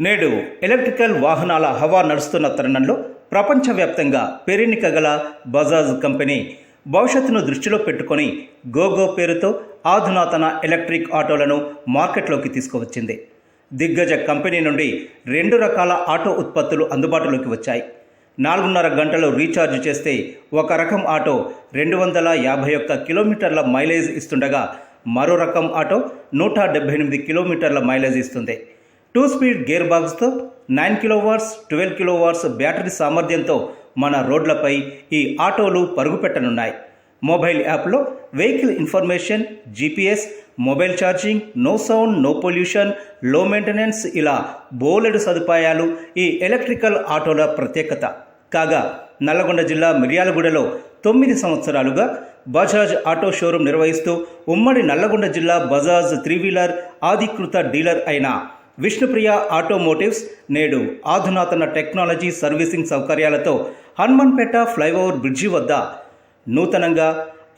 నేడు ఎలక్ట్రికల్ వాహనాల హవా నడుస్తున్న తరుణంలో ప్రపంచవ్యాప్తంగా పేరెన్నిక గల బజాజ్ కంపెనీ భవిష్యత్తును దృష్టిలో పెట్టుకొని గోగో పేరుతో ఆధునాతన ఎలక్ట్రిక్ ఆటోలను మార్కెట్లోకి తీసుకువచ్చింది. దిగ్గజ కంపెనీ నుండి 2 రకాల ఆటో ఉత్పత్తులు అందుబాటులోకి వచ్చాయి. 4.5 గంటలు రీఛార్జ్ చేస్తే ఒక రకం ఆటో 251 కిలోమీటర్ల మైలేజ్ ఇస్తుండగా మరో రకం ఆటో 178 కిలోమీటర్ల మైలేజ్ ఇస్తుంది. 2 స్పీడ్ గేర్ బాక్స్తో 9 కిలోవాట్స్ 12 కిలోవాట్స్ బ్యాటరీ సామర్థ్యంతో మన రోడ్లపై ఈ ఆటోలు పరుగుపెట్టనున్నాయి. మొబైల్ యాప్లో vehicle information, GPS, mobile charging, no sound, no pollution, low maintenance ఇలా బోలెడు సదుపాయాలు ఈ ఎలక్ట్రికల్ ఆటోల ప్రత్యేకత. కాగా నల్లగొండ జిల్లా మిర్యాలగూడలో 9 సంవత్సరాలుగా బజాజ్ ఆటో షోరూం నిర్వహిస్తూ ఉమ్మడి నల్లగొండ జిల్లా బజాజ్ 3వీలర్ అధికృత డీలర్ అయిన విష్ణుప్రియ ఆటోమోటివ్స్ నేడు ఆధునాతన టెక్నాలజీ సర్వీసింగ్ సౌకర్యాలతో హనుమాన్పేట ఫ్లైఓవర్ బ్రిడ్జి వద్ద నూతనంగా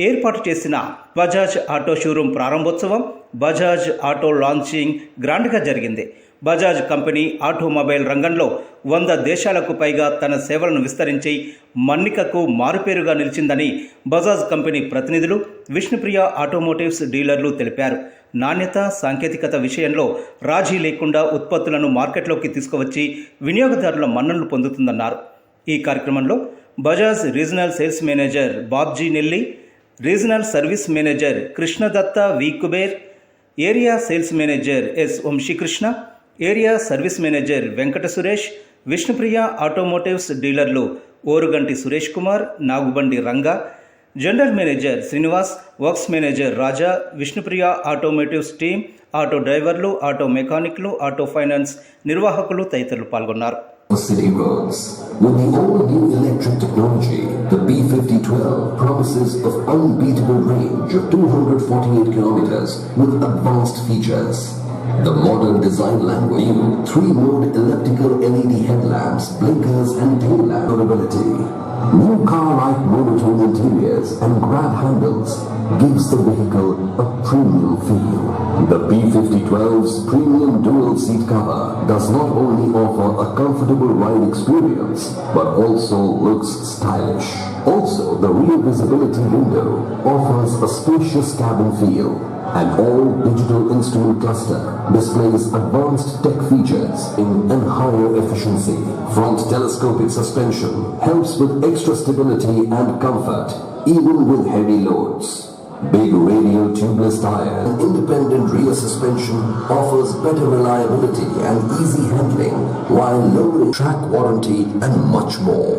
ఏర్పాటు చేసిన బజాజ్ ఆటో షోరూం ప్రారంభోత్సవం, బజాజ్ ఆటో లాంచింగ్ గ్రాండ్గా జరిగింది. బజాజ్ కంపెనీ ఆటోమొబైల్ రంగంలో 100 దేశాలకు పైగా తన సేవలను విస్తరించి మన్నికకు మారుపేరుగా నిలిచిందని బజాజ్ కంపెనీ ప్రతినిధులు, విష్ణుప్రియ ఆటోమోటివ్స్ డీలర్లు తెలిపారు. నాణ్యత, సాంకేతికత విషయంలో రాజీ లేకుండా ఉత్పత్తులను మార్కెట్లోకి తీసుకువచ్చి వినియోగదారుల మన్ననలు పొందుతుందన్నారు. ఈ కార్యక్రమంలో Bajaj regional sales manager Babji Nelli, regional service manager Krishnadatta V Kuber, area sales manager S Vamsikrishna, area service manager Venkata Suresh, Vishnupriya automotives డీలర్లు Oruganti Suresh Kumar, Nagubandi Ranga, general manager Srinivas, works manager Raja, Vishnupriya automotives team, auto డ్రైవర్లు, ఆటో మెకానిక్లు, ఆటో ఫైనాన్స్ నిర్వాహకులు తదితరులు పాల్గొన్నారు. City roads. With the all-new electric technology, the B5012 promises of unbeatable range of 248 kilometers with advanced features. The modern design language, 3-mode elliptical LED headlamps, blinkers and tail lamp durability. New car-like monotone interiors and grab handles gives the vehicle a premium feel. The B5012's premium dual seat cover does not only offer a comfortable ride experience but also looks stylish. Also, the rear visibility window offers a spacious cabin feel. An all-digital instrument cluster displays advanced tech features and higher efficiency. Front telescopic suspension helps with extra stability and comfort even with heavy loads. Big radial tubeless tire and independent rear suspension offers better reliability and easy handling while lowering track warranty and much more.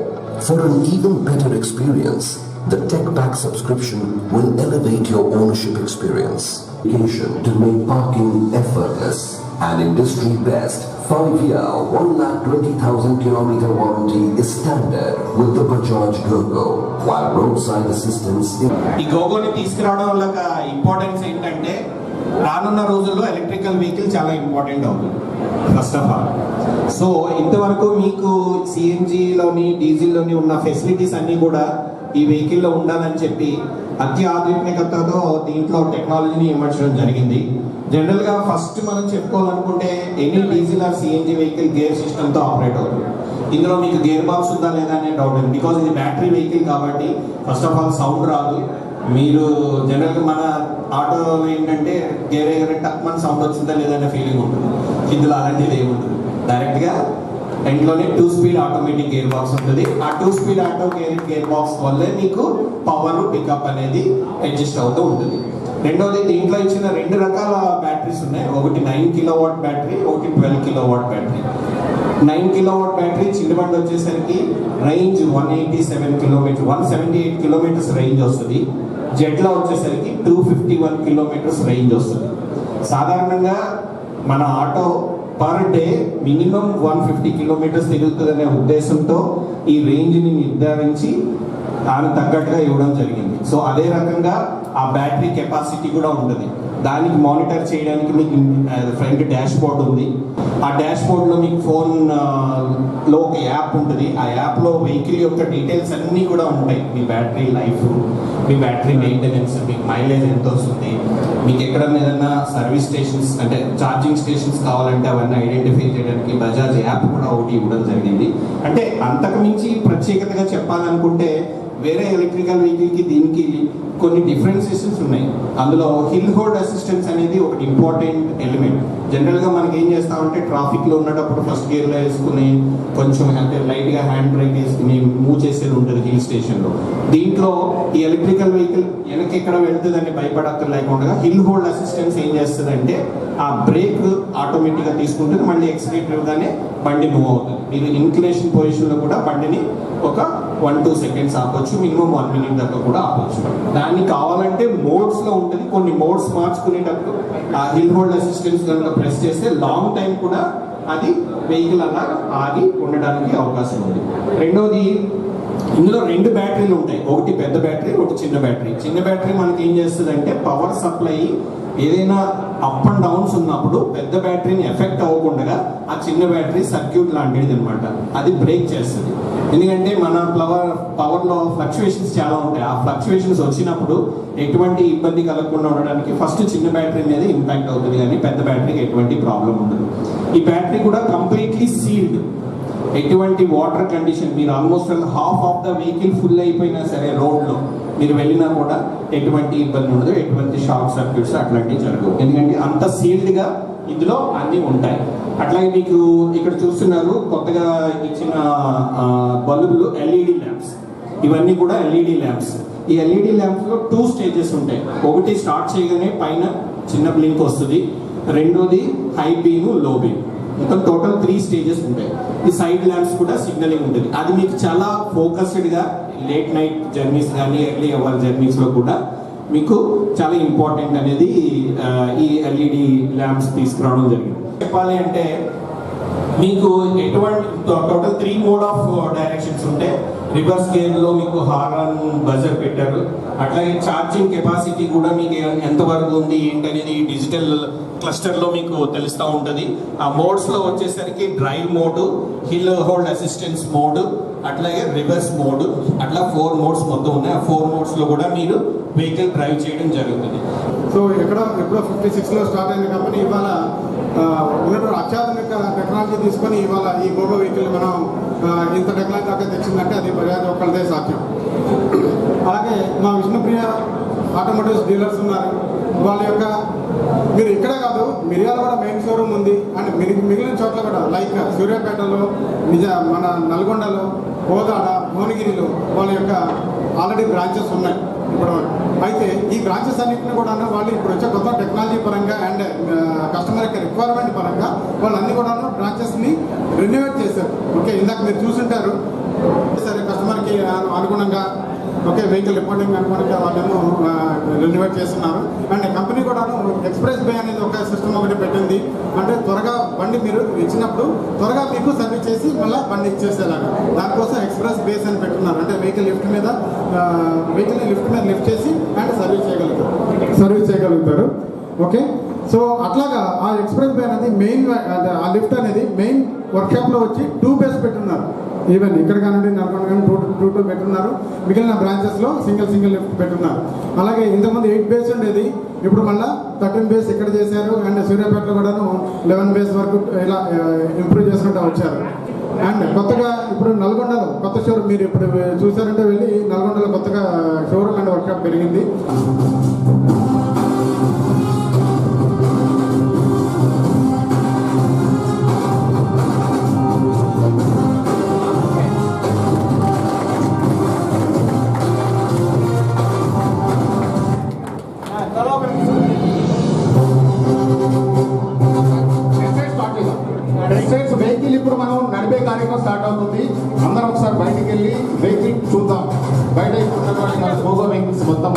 For an even better experience, the TechPack subscription will elevate your ownership experience. To make parking effortless. An industry best 5-year 1,20,000 kilometer warranty is standard with the Bajaj Gogo, while roadside assistance ఈ గోగోని తీసుకురావడం వల్ల importance ఏంటంటే రానున్న రోజుల్లో electrical vehicle చాలా important అవుతుంది. First of all so ఇంతవరకు మీకు సిఎన్జిలోని డీజిల్లోని ఉన్న ఫెసిలిటీస్ అన్నీ కూడా ఈ వెహికల్లో ఉండాలని చెప్పి అత్యాధునికతతో దీంట్లో టెక్నాలజీని ఇమర్చడం జరిగింది. జనరల్గా ఫస్ట్ మనం చెప్పుకోవాలనుకుంటే any diesel or CNG vehicle gear సిస్టమ్తో ఆపరేట్ అవుతుంది. ఇందులో మీకు గేర్ బాక్స్ ఉందా లేదా అనే డౌట్ ఉంది. బికాజ్ ఇది బ్యాటరీ వెహికల్ కాబట్టి ఫస్ట్ ఆఫ్ ఆల్ సౌండ్ రాదు. మీరు జనరల్గా మన ఆటోలో ఏంటంటే గేర్ ఎగరే టక్ మన సౌండ్ వచ్చిందా లేదా అనే ఫీలింగ్ ఉంటుంది. ఇందులో అలాంటిది ఏముంటుంది. డైరెక్ట్గా ఎండ్లోనే 2 స్పీడ్ ఆటోమేటిక్ గేర్ బాక్స్ ఉంటుంది. ఆ 2 స్పీడ్ ఆటో గేర్ బాక్స్ వల్లే మీకు పవర్ పికప్ అనేది అడ్జస్ట్ అవుతూ ఉంటుంది. రెండోది దీంట్లో ఇచ్చిన 2 రకాల బ్యాటరీస్ ఉన్నాయి. ఒకటి 9 కిలోవాట్ బ్యాటరీ, ఒకటి 12 కిలోవాట్ బ్యాటరీ. 9 కిలోవాట్ బ్యాటరీ చిన్నబండి వచ్చేసరికి రేంజ్ 178 కిలోమీటర్స్ రేంజ్ వస్తుంది. జెట్లో వచ్చేసరికి 251 కిలోమీటర్స్ రేంజ్ వస్తుంది. సాధారణంగా మన auto per day minimum 150 kilometres తిరుగుతుందనే ఉద్దేశంతో ఈ రేంజ్ని నిర్ధారించి దానికి తగ్గట్టుగా ఇవ్వడం జరిగింది. సో అదే రకంగా ఆ బ్యాటరీ కెపాసిటీ కూడా ఉంటుంది. దానికి మానిటర్ చేయడానికి మీకు ఫ్రంట్ డాష్ బోర్డ్ ఉంది. ఆ డాష్ బోర్డ్లో మీకు ఫోన్లో ఒక యాప్ ఉంటుంది. ఆ యాప్లో వెహికల్ యొక్క డీటెయిల్స్ అన్నీ కూడా ఉంటాయి. మీ బ్యాటరీ లైఫ్, మీ బ్యాటరీ మెయింటెనెన్స్, మీకు మైలేజ్ ఎంత వస్తుంది, మీకు ఎక్కడన్నా ఏదన్నా సర్వీస్ స్టేషన్స్ అంటే ఛార్జింగ్ స్టేషన్స్ కావాలంటే అవన్నీ ఐడెంటిఫై చేయడానికి బజాజ్ యాప్ కూడా ఒకటి ఇవ్వడం జరిగింది. అంటే అంతకు మించి ప్రత్యేకతగా చెప్పాలనుకుంటే వేరే ఎలక్ట్రికల్ వెహికల్కి దీనికి కొన్ని డిఫరెన్సియేషన్స్ ఉన్నాయి. అందులో హిల్ హోల్డ్ అసిస్టెన్స్ అనేది ఒకటి ఇంపార్టెంట్ ఎలిమెంట్. జనరల్గా మనకి ఏం చేస్తామంటే ట్రాఫిక్లో ఉన్నప్పుడు ఫస్ట్ గేర్లో వేసుకుని కొంచెం అంటే లైట్గా హ్యాండ్ బ్రేక్ వేసుకుని మూవ్ చేసేది ఉంటుంది హిల్ స్టేషన్లో. దీంట్లో ఈ ఎలక్ట్రికల్ వెహికల్ వెనక్కి ఎక్కడ వెళ్తుందని భయపడక్కర్ లేకుండా హిల్ హోల్డ్ అసిస్టెన్స్ ఏం చేస్తుందంటే ఆ బ్రేక్ ఆటోమేటిక్గా తీసుకుంటుంది, మళ్ళీ ఎక్సిలేటర్గానే బండి మూవ్ అవుతుంది. మీరు ఇన్క్లినేషన్ పొజిషన్లో కూడా బండిని ఒక 1-2 సెకండ్స్ ఆపొచ్చు, మినిమం 1 మినిట్ దాకా కూడా ఆపొచ్చు. దాన్ని కావాలంటే మోడ్స్లో ఉంటుంది. కొన్ని మోడ్స్ మార్చుకునేటప్పుడు ఆ హిల్ హోల్డ్ అసిస్టెన్స్ కనుక ప్రెస్ చేస్తే లాంగ్ టైం కూడా అది వెహికల్ అలా ఆగి ఉండడానికి అవకాశం ఉంది. రెండోది, ఇందులో 2 బ్యాటరీలు ఉంటాయి, ఒకటి పెద్ద బ్యాటరీ, ఒకటి చిన్న బ్యాటరీ. చిన్న బ్యాటరీ మనకి ఏం చేస్తుంది అంటే పవర్ సప్లై ఏదైనా అప్ అండ్ డౌన్స్ ఉన్నప్పుడు పెద్ద బ్యాటరీని ఎఫెక్ట్ అవ్వకుండా ఆ చిన్న బ్యాటరీ సర్క్యూట్ లాంటిది అనమాట, అది బ్రేక్ చేస్తుంది. ఎందుకంటే మన పవర్లో ఫ్లక్చువేషన్స్ చాలా ఉంటాయి. ఆ ఫ్లక్చువేషన్స్ వచ్చినప్పుడు ఎటువంటి ఇబ్బంది కలగకుండా ఉండడానికి ఫస్ట్ చిన్న బ్యాటరీ మీద ఇంపాక్ట్ అవుతుంది, కానీ పెద్ద బ్యాటరీకి ఎటువంటి ప్రాబ్లం ఉండదు. ఈ బ్యాటరీ కూడా కంప్లీట్లీ సీల్డ్, ఎటువంటి వాటర్ కండిషన్, మీరు almost half of the vehicle full అయిపోయినా సరే రోడ్లో మీరు వెళ్ళినా కూడా ఎటువంటి ఇబ్బంది ఉండదు, ఎటువంటి షార్ట్ సర్క్యూట్స్ అట్లాంటివి జరగవు. ఎందుకంటే అంత సీల్డ్గా ఇందులో అన్నీ ఉంటాయి. అట్లాగే మీకు ఇక్కడ చూస్తున్నారు కొత్తగా ఇచ్చిన బల్బులు ఎల్ఈడి ల్యాంప్స్. ఇవన్నీ కూడా ఎల్ఈడి ల్యాంప్స్. ఈ ఎల్ఈడి ల్యాంప్స్లో 2 స్టేజెస్ ఉంటాయి. ఒకటి స్టార్ట్ చేయగానే పైన చిన్న బ్లింక్ వస్తుంది, రెండోది హై బీమ్, లో బీమ్. మొత్తం టోటల్ 3 స్టేజెస్ ఉంటాయి. ఈ సైడ్ ల్యాంప్స్ కూడా సిగ్నలింగ్ ఉంటుంది. అది మీకు చాలా ఫోకస్డ్గా లేట్ నైట్ జర్నీస్ కానీ ఎర్లీ అవర్ జర్నీస్లో కూడా మీకు చాలా ఇంపార్టెంట్ అనేది ఈ ఎల్ఈడి ల్యాంప్స్ తీసుకురావడం జరిగింది. చెప్పాలి అంటే మీకు ఎటువంటి టోటల్ 3 మోడ్ ఆఫ్ డైరెక్షన్స్ ఉంటాయి. రివర్స్ గేర్లో మీకు హారన్ బజర్ పెట్టారు. అట్లాగే ఛార్జింగ్ కెపాసిటీ కూడా మీకు ఎంతవరకు ఉంది ఏంటనేది డిజిటల్ క్లస్టర్లో మీకు తెలుస్తూ ఉంటుంది. ఆ మోడ్స్లో వచ్చేసరికి drive mode, hill hold assistance mode, అట్లాగే రివర్స్ మోడ్, అట్లా 4 మోడ్స్ మొత్తం ఉన్నాయి. ఆ 4 మోడ్స్లో కూడా మీరు వెహికల్ డ్రైవ్ చేయడం జరుగుతుంది. సో ఎప్పుడో 56లో స్టార్ట్ అయిన కంపెనీ ఇవాళ ఉన్నటువంటి అత్యాధునిక టెక్నాలజీ తీసుకొని ఇవాళ ఈ గోగో వెహికల్ మనం ఇంత టెక్నాలజీ దాకా తెచ్చిందంటే అది బజాజ్ ఒక్కళ్ళదే సాధ్యం. అలాగే మా విష్ణుప్రియ ఆటోమోటివ్స్ డీలర్స్ ఉన్నారు. వాళ్ళ యొక్క మీరు ఇక్కడే కాదు మిర్యాల కూడా మెయిన్ షోరూమ్ ఉంది, అండ్ మిగిలిన చోట్ల కూడా లైక్ సూర్యాపేటలో, మన నల్గొండలో, కోదాడ, భువనగిరిలో వాళ్ళ యొక్క ఆల్రెడీ బ్రాంచెస్ ఉన్నాయి ఇప్పుడు. అయితే ఈ బ్రాంచెస్ అన్నింటినీ కూడా వాళ్ళు ఇప్పుడు వచ్చే కొత్త టెక్నాలజీ పరంగా అండ్ కస్టమర్ యొక్క రిక్వైర్మెంట్ పరంగా వాళ్ళన్నీ కూడా బ్రాంచెస్ని రెన్యువేట్ చేశారు. ఓకే, ఇందాక మీరు చూసుంటారు సరే కస్టమర్కి అనుగుణంగా ఓకే వెహికల్ రిపోర్టింగ్ అనుగుణంగా వాళ్ళను రెన్యువేట్ చేస్తున్నారు. అండ్ కంపెనీ కూడా ఎక్స్ప్రెస్ బే అనేది ఒక సిస్టమ్ ఒకటి పెట్టింది. అంటే త్వరగా బండి మీరు ఇచ్చినప్పుడు త్వరగా మీకు సర్వీస్ చేసి మళ్ళీ బండి ఇచ్చేసేలాగా దానికోసం ఎక్స్ప్రెస్ బేస్ అని పెట్టున్నారు. అంటే వెహికల్ని లిఫ్ట్ మీద లిఫ్ట్ చేసి అండ్ సర్వీస్ చేయగలుగుతారు. ఓకే, సో అట్లాగా ఆ ఎక్స్ప్రెస్ బే అనేది మెయిన్, ఆ లిఫ్ట్ అనేది మెయిన్ వర్క్షాప్లో వచ్చి 2 బేస్ పెట్టున్నారు. ఈవెన్ ఇక్కడ కానివ్వండి నల్గొండ కానీ 2 పెట్టున్నారు. మిగిలిన బ్రాంచెస్లో సింగిల్ లిఫ్ట్ పెట్టున్నారు. అలాగే ఇంతకుముందు 8 బేస్ ఉండేది, ఇప్పుడు మళ్ళీ 13 బేస్ ఇక్కడ చేశారు. అండ్ సూర్యాపేటలో కూడాను 11 బేస్ వరకు ఇలా ఇంప్రూవ్ చేసుకుంటూ వచ్చారు. అండ్ కొత్తగా ఇప్పుడు నల్గొండలో కొత్త షోరూమ్ మీరు ఇప్పుడు చూసారంటే వెళ్ళి నల్గొండలో కొత్తగా షోరూమ్ అండ్ వర్క్షాప్ పెరిగింది. వెహికల్ ఇప్పుడు మనం నడిపే కార్యక్రమం స్టార్ట్ అవుతుంది. అందరం ఒకసారి బయటికి వెళ్ళి వెహికల్ చూద్దాం. బయట ఉన్నటువంటి గోగో వెహికల్స్ మొత్తం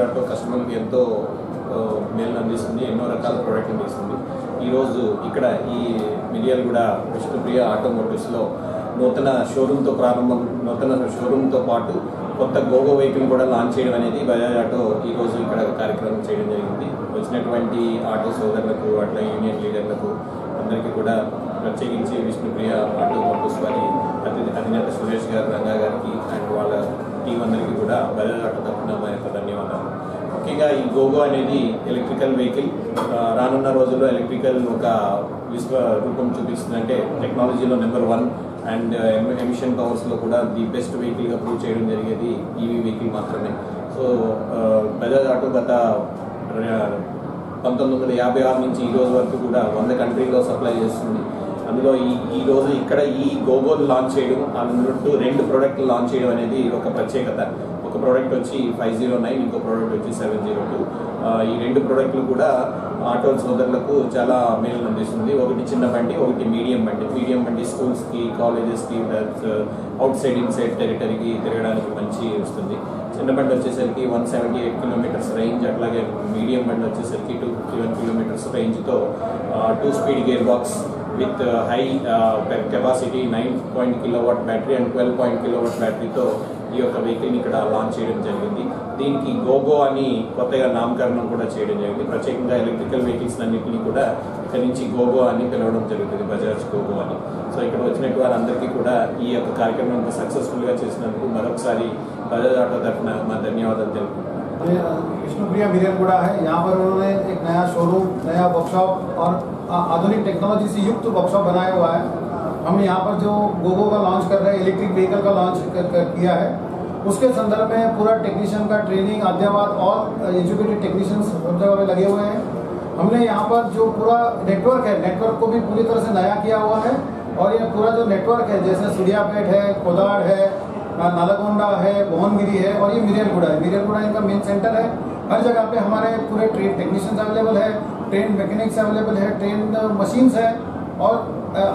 ఆటో కస్టమర్కి ఎంతో మేలు అందిస్తుంది, ఎన్నో రకాల ప్రోడక్ట్ అందిస్తుంది. ఈరోజు ఇక్కడ ఈ మిర్యాలగూడ విష్ణుప్రియ ఆటోమోటివ్స్లో నూతన షోరూమ్తో పాటు కొత్త గోగో వెహికల్ కూడా లాంచ్ చేయడం అనేది బజాజ్ ఆటో ఈరోజు ఇక్కడ కార్యక్రమం చేయడం జరిగింది. వచ్చినటువంటి ఆటో సోదరులకు, అట్లా యూనియన్ లీడర్లకు అందరికీ కూడా ప్రత్యేకించి విష్ణుప్రియ ఆటోమోటివ్స్ వారి అధినేత సురేష్ గారు, రంగా గారికి అండ్ వాళ్ళ టీం అందరికీ కూడా బజాజ్ ఆటో తరఫున మా యొక్క ధన్యవాదాలు. ముఖ్యంగా ఈ గోగో అనేది ఎలక్ట్రికల్ వెహికల్ రానున్న రోజుల్లో ఎలక్ట్రికల్ ఒక విశ్వ రూపం చూపిస్తుందంటే టెక్నాలజీలో నెంబర్ 1 అండ్ ఎమిషన్ పవర్స్లో కూడా ది బెస్ట్ వెహికల్గా ప్రూవ్ చేయడం జరిగేది ఈవీ వెహికల్ మాత్రమే. సో బజాజ్ ఆటో గత 1956 నుంచి ఈ రోజు వరకు కూడా 100 కంట్రీల్లో సప్లై చేస్తుంది. అందులో ఈ రోజు ఇక్కడ ఈ గోగోలు లాంచ్ చేయడం, అందులో 2 ప్రోడక్ట్లు లాంచ్ చేయడం అనేది ఒక ప్రత్యేకత. ఒక ప్రోడక్ట్ వచ్చి 509, ఇంకో ప్రోడక్ట్ వచ్చి 702. ఈ 2 ప్రోడక్ట్లు కూడా ఆటో సోదరులకు చాలా మేలు అందిస్తుంది. ఒకటి చిన్న బండి, ఒకటి మీడియం బండి. మీడియం బండి స్కూల్స్కి, కాలేజెస్కి, అవుట్ సైడ్ ఇన్సైడ్ టెరిటరీకి తిరగడానికి మంచి వస్తుంది. చిన్న బండి వచ్చేసరికి 178 కిలోమీటర్స్ రేంజ్, అట్లాగే మీడియం బండి వచ్చేసరికి 251 కిలోమీటర్స్ రేంజ్తో 2 speed gear box with high capacity 9 kilowatt battery and 12 kilowatt బ్యాటరీతో ఈ యొక్క వెహికల్ని ఇక్కడ లాంచ్ చేయడం జరిగింది. దీనికి గోగో అని కొత్తగా నామకరణం కూడా చేయడం జరిగింది. ప్రత్యేకంగా ఎలక్ట్రికల్ వెహికల్స్ అన్నింటినీ కూడా ఇక్కడ నుంచి గోగో అని పిలవడం జరుగుతుంది, బజాజ్ గోగో అని. సో ఇక్కడ వచ్చినట్టు వారందరికీ కూడా ఈ యొక్క కార్యక్రమం సక్సెస్ఫుల్గా చేసినందుకు మరొకసారి బజాజ్ ఆటో తరఫున మా ధన్యవాదాలు తెలుపుతున్నాను. विष्णुप्रिया मिर्यालगूड़ा है। यहाँ पर उन्होंने एक नया शोरूम, नया वर्कशॉप और आधुनिक टेक्नोलॉजी से युक्त वर्कशॉप बनाया हुआ है। हमने यहाँ पर जो गोगो का लॉन्च कर रहे हैं, इलेक्ट्रिक व्हीकल का लॉन्च किया है, उसके संदर्भ में पूरा टेक्नीशियन का ट्रेनिंग, अध्यापक और एजुकेटेड टेक्नीशियन सब जगह में लगे हुए हैं। हमने यहाँ पर जो पूरा नेटवर्क है, नेटवर्क को भी पूरी तरह से नया किया हुआ है। और ये पूरा जो नेटवर्क है, जैसे सूर्यापेट है, कोदाड़ है, नालगोंडा है, भुवनगिरी है और ये मिर्यालगूड़ा है। मिर्यालगूड़ा इनका मेन सेंटर है। हर जगह पे हमारे पूरे ट्रेन टेक्नीशियंस अवेलेबल है, ट्रेन मैकेनिक्स अवेलेबल है, ट्रेन मशीन्स है और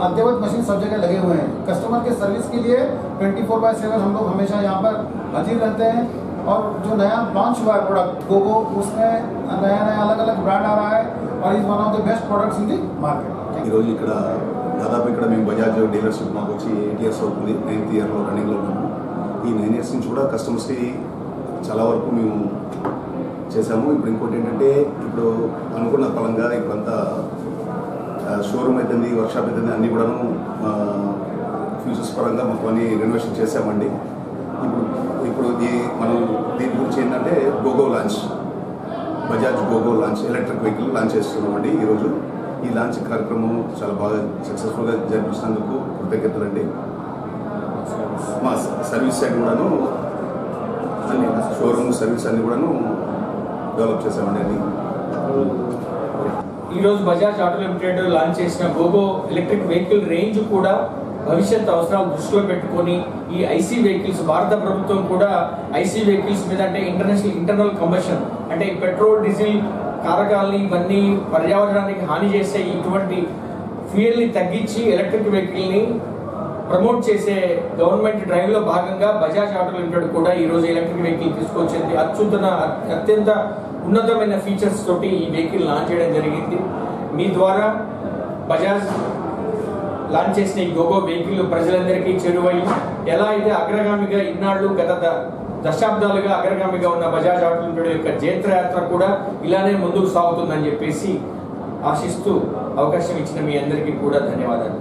अद्ययावत मशीन सब जगह लगे हुए हैं। कस्टमर के सर्विस के लिए 24/7 हम लोग हमेशा यहाँ पर हाजिर रहते हैं। और जो नया लॉन्च हुआ है प्रोडक्ट गोगो, उसमें नया अलग अलग ब्रांड आ रहा है और is one of the best products in the market. ఈరోజు ఇక్కడ దాదాపు ఇక్కడ మేము బజాజ్ డీలర్షిప్ మాకు వచ్చి 8 ఇయర్స్ అవుతుంది, 9th ఇయర్లో రన్నింగ్లో ఉన్నాము. ఈ 9 ఇయర్స్ నుంచి కూడా కస్టమర్స్కి చాలా వరకు మేము చేసాము. ఇప్పుడు ఇంకోటి ఏంటంటే, ఇప్పుడు అనుకున్న ఫలంగా ఇప్పుడంతా షోరూమ్ అవుతుంది, వర్క్షాప్ అవుతుంది, అన్నీ కూడాను ఫ్యూచర్స్ పరంగా మొత్తం అన్ని రెనోవేషన్ చేసామండి. ఇప్పుడు మనం దీని గురించి ఏంటంటే GoGo launch, Bajaj GoGo launch electric vehicle launch చేస్తున్నామండి ఈరోజు. ఈ లాంచ్ కార్యక్రమం చాలా బాగా సక్సెస్ఫుల్గా జరిపిస్తున్నందుకు కృతజ్ఞతలండి. మా సర్వీస్ సైడ్ కూడాను అన్ని షోరూమ్ సర్వీస్ అన్ని కూడాను డెవలప్ చేసామండి. అన్ని ఈరోజు బజాజ్ ఆటో లిమిటెడ్ లాంచ్ చేసిన గోగో ఎలక్ట్రిక్ వెహికల్ రేంజ్ కూడా భవిష్యత్ అవసరాలు దృష్టిలో పెట్టుకొని ఈ ఐసీ వెహికల్స్, భారత ప్రభుత్వం కూడా ఐసీ వెహికల్స్ మీద అంటే ఇంటర్నల్ కంబషన్ అంటే పెట్రోల్, డీజిల్ కారకాలని ఇవన్నీ పర్యావరణానికి హాని చేసే ఇటువంటి ఫ్యూయల్ని తగ్గించి ఎలక్ట్రిక్ వెహికల్ని ప్రమోట్ చేసే గవర్నమెంట్ డ్రైవ్లో భాగంగా బజాజ్ ఆటో లిమిటెడ్ కూడా ఈరోజు ఎలక్ట్రిక్ వెహికల్ తీసుకొచ్చింది. అత్యంత ఉన్నతమైన ఫీచర్స్ తోటి ఈ వెహికల్ లాంచ్ చేయడం జరిగింది. మీ ద్వారా బజాజ్ లాంచ్ చేసిన ఈ గోగో వెహికల్ ప్రజలందరికీ చేరువై ఎలా అయితే అగ్రగామిగా ఇన్నాళ్ళు గత దశాబ్దాలుగా అగ్రగామిగా ఉన్న బజాజ్ ఆటో లిమిటెడ్ యొక్క జైత్రయాత్ర కూడా ఇలానే ముందుకు సాగుతుందని చెప్పేసి ఆశిస్తూ అవకాశం ఇచ్చిన మీ అందరికీ కూడా ధన్యవాదాలు.